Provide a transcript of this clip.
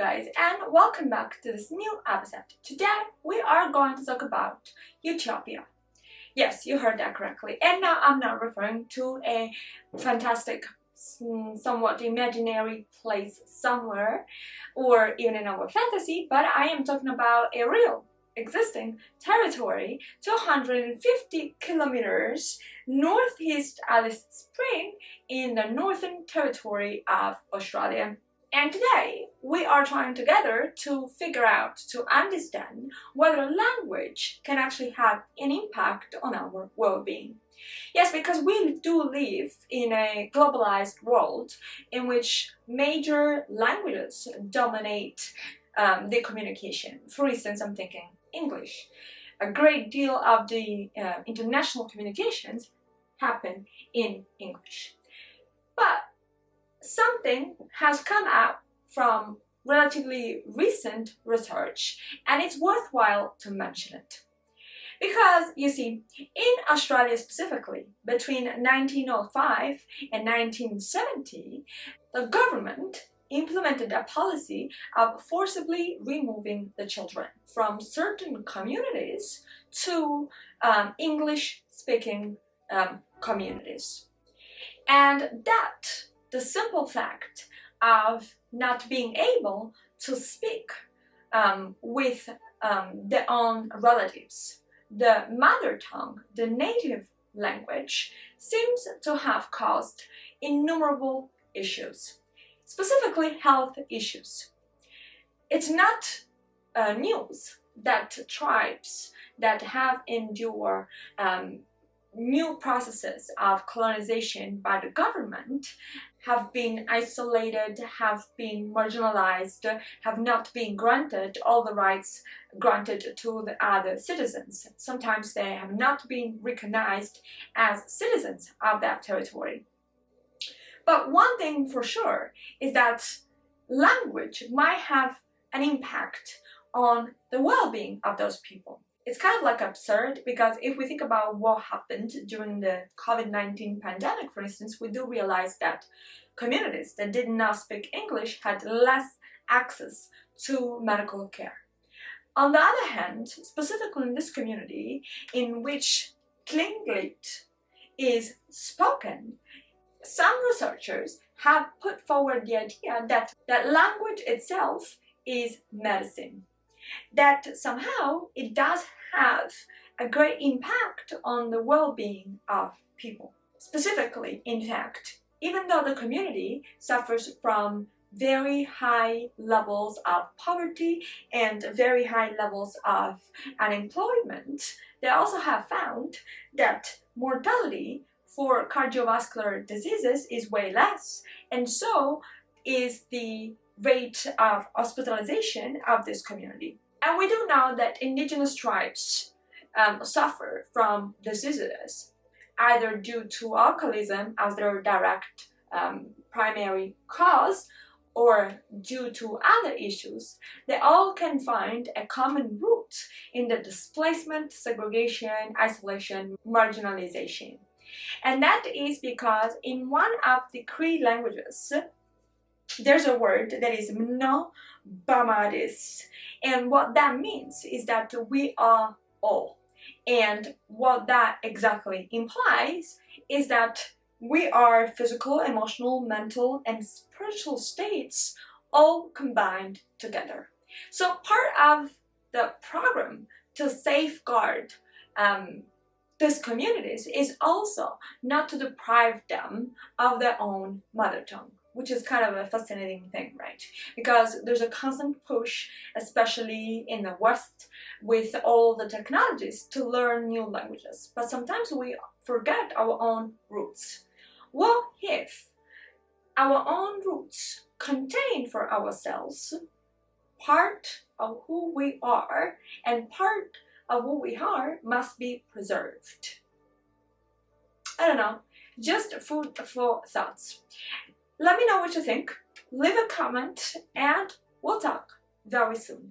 guys, and welcome back to this new episode. Today we are going to talk about Utopia. Yes, you heard that correctly. And now I'm not referring to a fantastic, somewhat imaginary place somewhere or even in our fantasy, but I am talking about a real existing territory 250 kilometers northeast Alice Springs in the Northern Territory of Australia. And today we are trying together to figure out, to understand whether language can actually have an impact on our well-being. Yes, because we do live in a globalized world in which major languages dominate the communication. For instance, I'm thinking English. A great deal of the international communications happen in English. But something has come out from relatively recent research, and it's worthwhile to mention it. Because, you see, in Australia specifically, between 1905 and 1970, the government implemented a policy of forcibly removing the children from certain communities to English-speaking communities. And that the simple fact of not being able to speak with their own relatives, the mother tongue, the native language, seems to have caused innumerable issues, specifically health issues. It's not news that tribes that have endured new processes of colonization by the government have been isolated, have been marginalized, have not been granted all the rights granted to the other citizens. Sometimes they have not been recognized as citizens of that territory. But one thing for sure is that language might have an impact on the well-being of those people. It's kind of like absurd, because if we think about what happened during the COVID-19 pandemic, for instance, we do realize that communities that did not speak English had less access to medical care. On the other hand, specifically in this community in which Tlingit is spoken, some researchers have put forward the idea that language itself is medicine, that somehow it does have a great impact on the well-being of people. Specifically, in fact, even though the community suffers from very high levels of poverty and very high levels of unemployment, they also have found that mortality for cardiovascular diseases is way less, and so is the rate of hospitalization of this community. And we do know that indigenous tribes suffer from diseases either due to alcoholism as their direct primary cause, or due to other issues. They all can find a common root in the displacement, segregation, isolation, marginalization. And that is because in one of the Cree languages, there's a word that is mno bamadis, and what that means is that we are all. And what that exactly implies is that we are physical, emotional, mental, and spiritual states all combined together. So part of the program to safeguard these communities is also not to deprive them of their own mother tongue, which is kind of a fascinating thing, right? Because there's a constant push, especially in the West, with all the technologies to learn new languages. But sometimes we forget our own roots. What if our own roots contain for ourselves part of who we are, and part of who we are must be preserved? I don't know, just food for thoughts. Let me know what you think, leave a comment, and we'll talk very soon.